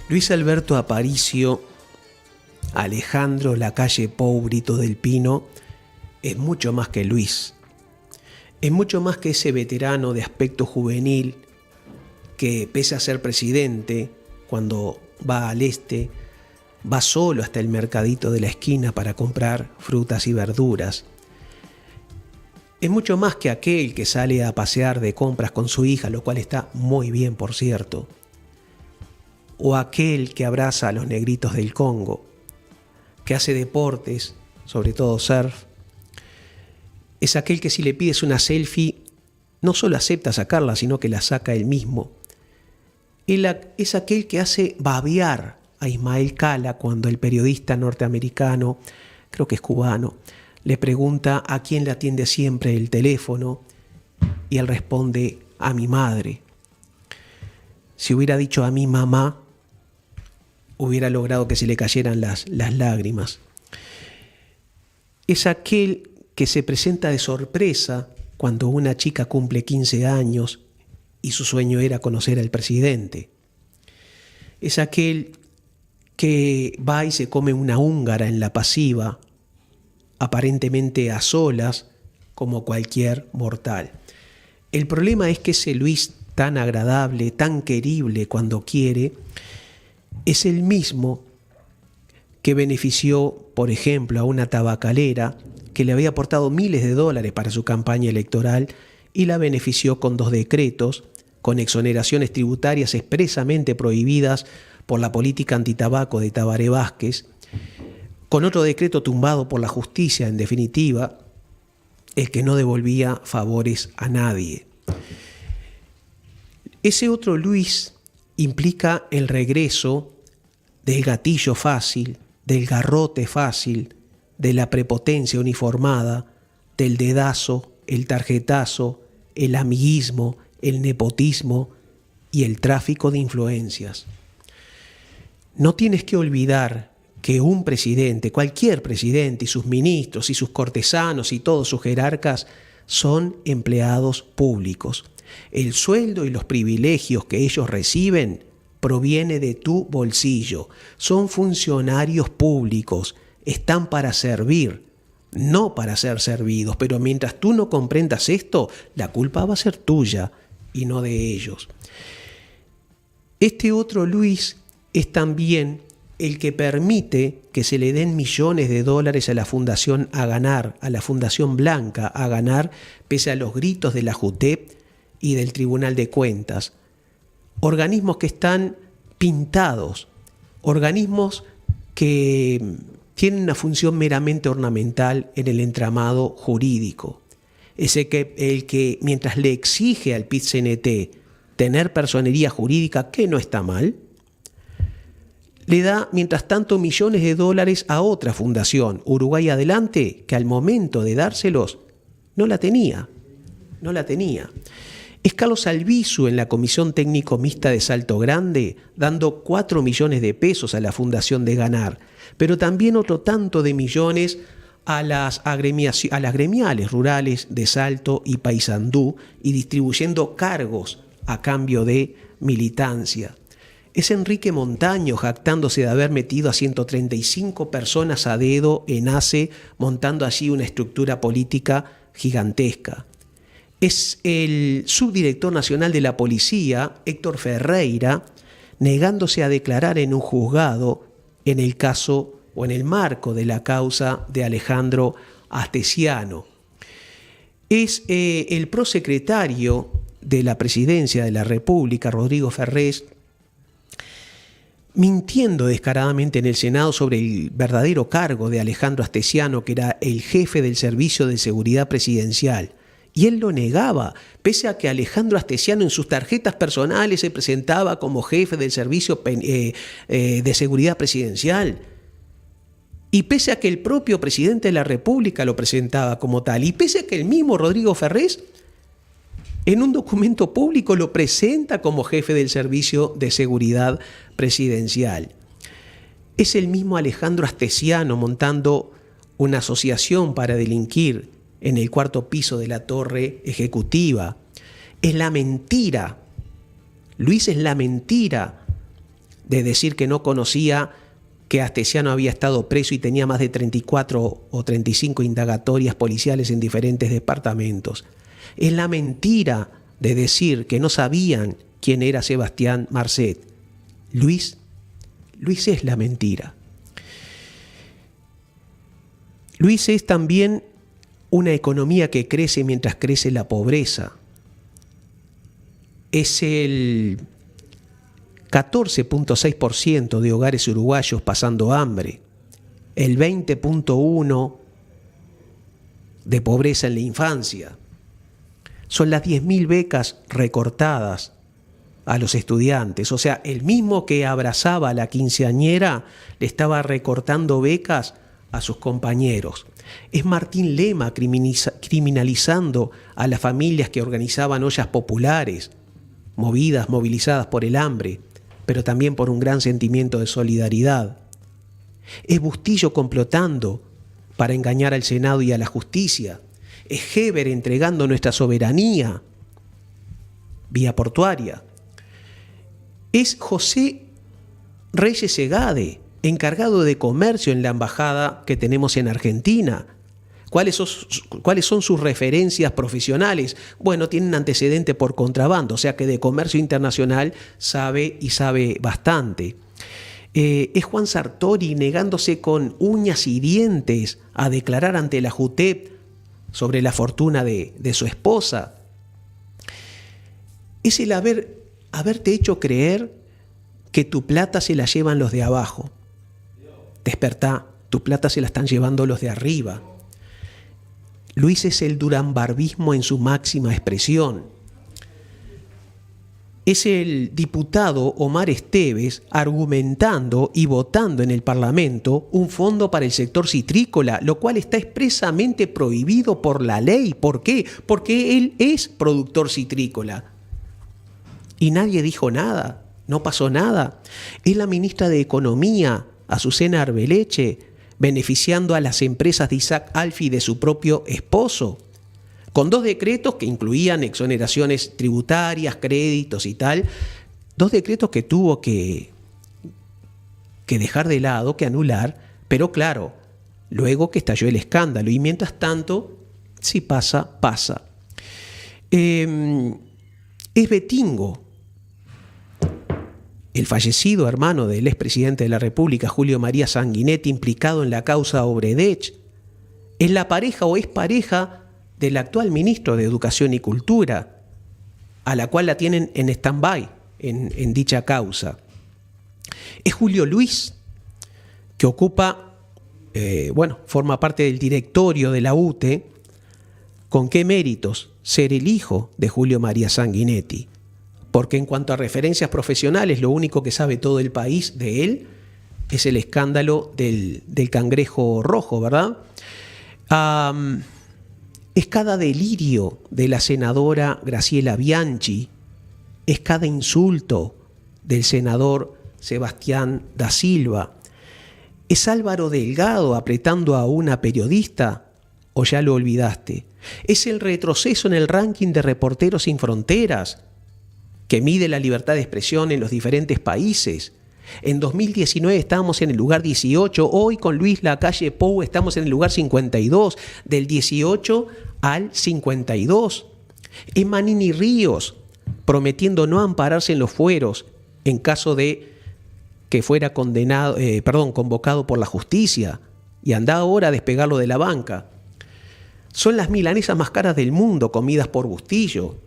Luis Alberto Aparicio, Alejandro Lacalle Pou Brito del Pino, es mucho más que Luis. Es mucho más que ese veterano de aspecto juvenil que, pese a ser presidente, cuando va al este, va solo hasta el mercadito de la esquina para comprar frutas y verduras. Es mucho más que aquel que sale a pasear de compras con su hija, lo cual está muy bien, por cierto. O aquel que abraza a los negritos del Congo, que hace deportes, sobre todo surf. Es aquel que si le pides una selfie, no solo acepta sacarla, sino que la saca él mismo. Es aquel que hace babear a Ismael Cala cuando el periodista norteamericano, creo que es cubano, le pregunta a quién le atiende siempre el teléfono y él responde: a mi madre. Si hubiera dicho a mi mamá, hubiera logrado que se le cayeran las lágrimas. Es aquel que se presenta de sorpresa cuando una chica cumple 15 años y su sueño era conocer al presidente. Es aquel que va y se come una húngara en la pasiva, aparentemente a solas, como cualquier mortal. El problema es que ese Luis tan agradable, tan querible cuando quiere, es el mismo que benefició, por ejemplo, a una tabacalera que le había aportado miles de dólares para su campaña electoral y la benefició con 2 decretos, con exoneraciones tributarias expresamente prohibidas por la política antitabaco de Tabaré Vázquez, con otro decreto tumbado por la justicia, en definitiva, el que no devolvía favores a nadie. Ese otro Luis implica el regreso del gatillo fácil, del garrote fácil, de la prepotencia uniformada, del dedazo, el tarjetazo, el amiguismo, el nepotismo y el tráfico de influencias. No tienes que olvidar que un presidente, cualquier presidente y sus ministros y sus cortesanos y todos sus jerarcas son empleados públicos. El sueldo y los privilegios que ellos reciben proviene de tu bolsillo. Son funcionarios públicos, están para servir, no para ser servidos. Pero mientras tú no comprendas esto, la culpa va a ser tuya y no de ellos. Este otro Luis es también el que permite que se le den millones de dólares a la Fundación Aganar, a la Fundación Blanca Aganar, pese a los gritos de la JUTEP y del Tribunal de Cuentas. Organismos que están pintados, organismos que tienen una función meramente ornamental en el entramado jurídico. El que mientras le exige al PIT-CNT tener personería jurídica, que no está mal, le da, mientras tanto, millones de dólares a otra fundación, Uruguay Adelante, que al momento de dárselos no la tenía. Es Carlos Albizu en la Comisión Técnico Mixta de Salto Grande, dando 4 millones de pesos a la Fundación de Ganar, pero también otro tanto de millones a las gremiales rurales de Salto y Paysandú y distribuyendo cargos a cambio de militancia. Es Enrique Montaño jactándose de haber metido a 135 personas a dedo en ACE, montando allí una estructura política gigantesca. Es el subdirector nacional de la policía, Héctor Ferreira, negándose a declarar en un juzgado en el caso o en el marco de la causa de Alejandro Astesiano. Es el prosecretario de la Presidencia de la República, Rodrigo Ferrés, mintiendo descaradamente en el Senado sobre el verdadero cargo de Alejandro Astesiano, que era el jefe del Servicio de Seguridad Presidencial. Y él lo negaba, pese a que Alejandro Astesiano en sus tarjetas personales se presentaba como jefe del Servicio de Seguridad Presidencial. Y pese a que el propio presidente de la República lo presentaba como tal. Y pese a que el mismo Rodrigo Ferrés en un documento público lo presenta como jefe del Servicio de Seguridad Presidencial. Es el mismo Alejandro Astesiano montando una asociación para delinquir en el 4º piso de la torre ejecutiva. Es la mentira. Luis es la mentira de decir que no conocía que Astesiano había estado preso y tenía más de 34 o 35 indagatorias policiales en diferentes departamentos. Es la mentira de decir que no sabían quién era Sebastián Marcet. Luis es la mentira. Luis es también una economía que crece mientras crece la pobreza. Es el 14.6% de hogares uruguayos pasando hambre, el 20.1% de pobreza en la infancia. Son las 10.000 becas recortadas a los estudiantes. O sea, el mismo que abrazaba a la quinceañera le estaba recortando becas a sus compañeros. Es Martín Lema criminalizando a las familias que organizaban ollas populares, movilizadas por el hambre, pero también por un gran sentimiento de solidaridad. Es Bustillo complotando para engañar al Senado y a la justicia. Es Heber entregando nuestra soberanía vía portuaria. Es José Reyes Segade, encargado de comercio en la embajada que tenemos en Argentina. ¿Cuáles son sus referencias profesionales? Bueno, tienen antecedente por contrabando, o sea que de comercio internacional sabe bastante. Es Juan Sartori negándose con uñas y dientes a declarar ante la JUTEP sobre la fortuna de su esposa. Es el haberte hecho creer que tu plata se la llevan los de abajo. Despertá, tu plata se la están llevando los de arriba. Luis es el duranbarbismo en su máxima expresión. Es el diputado Omar Esteves argumentando y votando en el Parlamento un fondo para el sector citrícola, lo cual está expresamente prohibido por la ley. ¿Por qué? Porque él es productor citrícola. Y nadie dijo nada, no pasó nada. Es la ministra de Economía, Azucena Arbeleche, beneficiando a las empresas de Isaac Alfi y de su propio esposo, con 2 decretos que incluían exoneraciones tributarias, créditos y tal, 2 decretos que tuvo que dejar de lado, que anular, pero claro, luego que estalló el escándalo, y mientras tanto, si pasa, pasa. Es Betingo, el fallecido hermano del expresidente de la República, Julio María Sanguinetti, implicado en la causa Obredech. Es la pareja o es pareja del actual ministro de Educación y Cultura, a la cual la tienen en stand-by en dicha causa. Es Julio Luis, que forma parte del directorio de la UTE. ¿Con qué méritos? Ser el hijo de Julio María Sanguinetti. Porque en cuanto a referencias profesionales, lo único que sabe todo el país de él es el escándalo del cangrejo rojo, ¿verdad? Es cada delirio de la senadora Graciela Bianchi, es cada insulto del senador Sebastián da Silva, es Álvaro Delgado apretando a una periodista, o ya lo olvidaste. Es el retroceso en el ranking de Reporteros Sin Fronteras, que mide la libertad de expresión en los diferentes países. En 2019 estábamos en el lugar 18, hoy con Luis Lacalle Pou estamos en el lugar 52, del 18 al 52. Es Manini Ríos, prometiendo no ampararse en los fueros en caso de que fuera convocado por la justicia, y anda ahora a despegarlo de la banca. Son las milanesas más caras del mundo, comidas por Bustillo.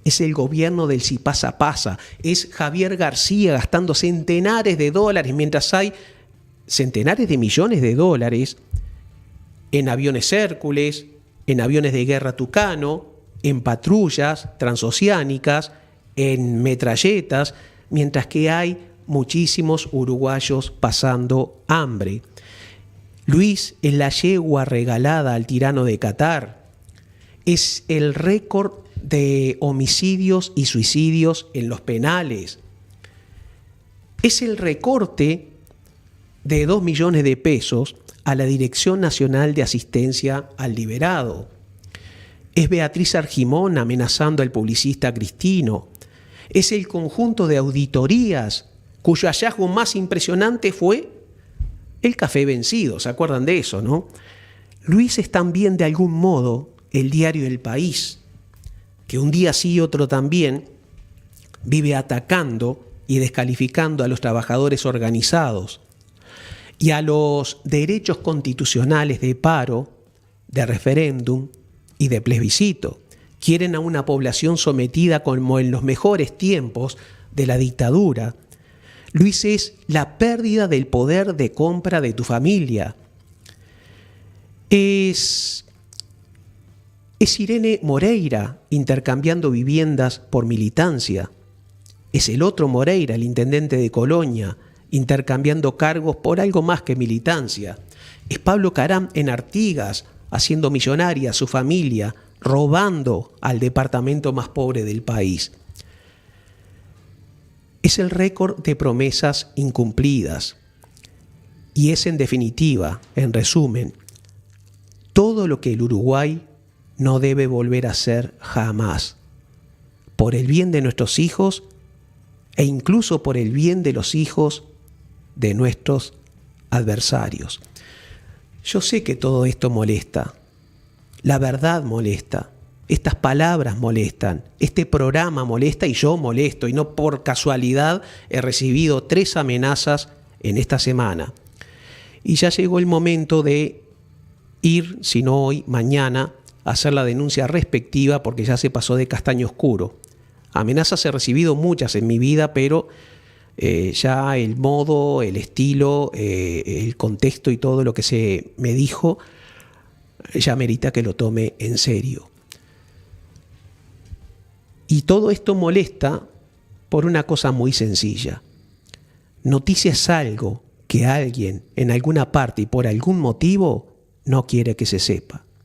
Es el gobierno del si pasa, pasa. Es Javier García gastando centenares de dólares, mientras hay centenares de millones de dólares en aviones Hércules, en aviones de guerra Tucano, en patrullas transoceánicas, en metralletas, mientras que hay muchísimos uruguayos pasando hambre. Luis es la yegua regalada al tirano de Qatar. Es el récord de homicidios y suicidios en los penales. Es el recorte de 2 millones de pesos a la Dirección Nacional de Asistencia al Liberado. Es Beatriz Argimón amenazando al publicista Cristino. Es el conjunto de auditorías cuyo hallazgo más impresionante fue el café vencido. ¿Se acuerdan de eso, no? Luis es también, de algún modo, el diario El País, que un día sí y otro también vive atacando y descalificando a los trabajadores organizados y a los derechos constitucionales de paro, de referéndum y de plebiscito. Quieren a una población sometida como en los mejores tiempos de la dictadura. Luis es la pérdida del poder de compra de tu familia. Es Irene Moreira intercambiando viviendas por militancia. Es el otro Moreira, el intendente de Colonia, intercambiando cargos por algo más que militancia. Es Pablo Caram en Artigas, haciendo millonaria a su familia, robando al departamento más pobre del país. Es el récord de promesas incumplidas. Y es, en definitiva, en resumen, todo lo que el Uruguay no debe volver a ser jamás, por el bien de nuestros hijos e incluso por el bien de los hijos de nuestros adversarios. Yo sé que todo esto molesta, la verdad molesta, estas palabras molestan, este programa molesta y yo molesto, y no por casualidad he recibido 3 amenazas en esta semana. Y ya llegó el momento de ir, si no hoy, mañana, a hacer la denuncia respectiva, porque ya se pasó de castaño oscuro. Amenazas he recibido muchas en mi vida, pero ya el modo, el estilo, el contexto y todo lo que se me dijo ya merita que lo tome en serio. Y todo esto molesta por una cosa muy sencilla. Noticia es algo que alguien en alguna parte y por algún motivo no quiere que se sepa.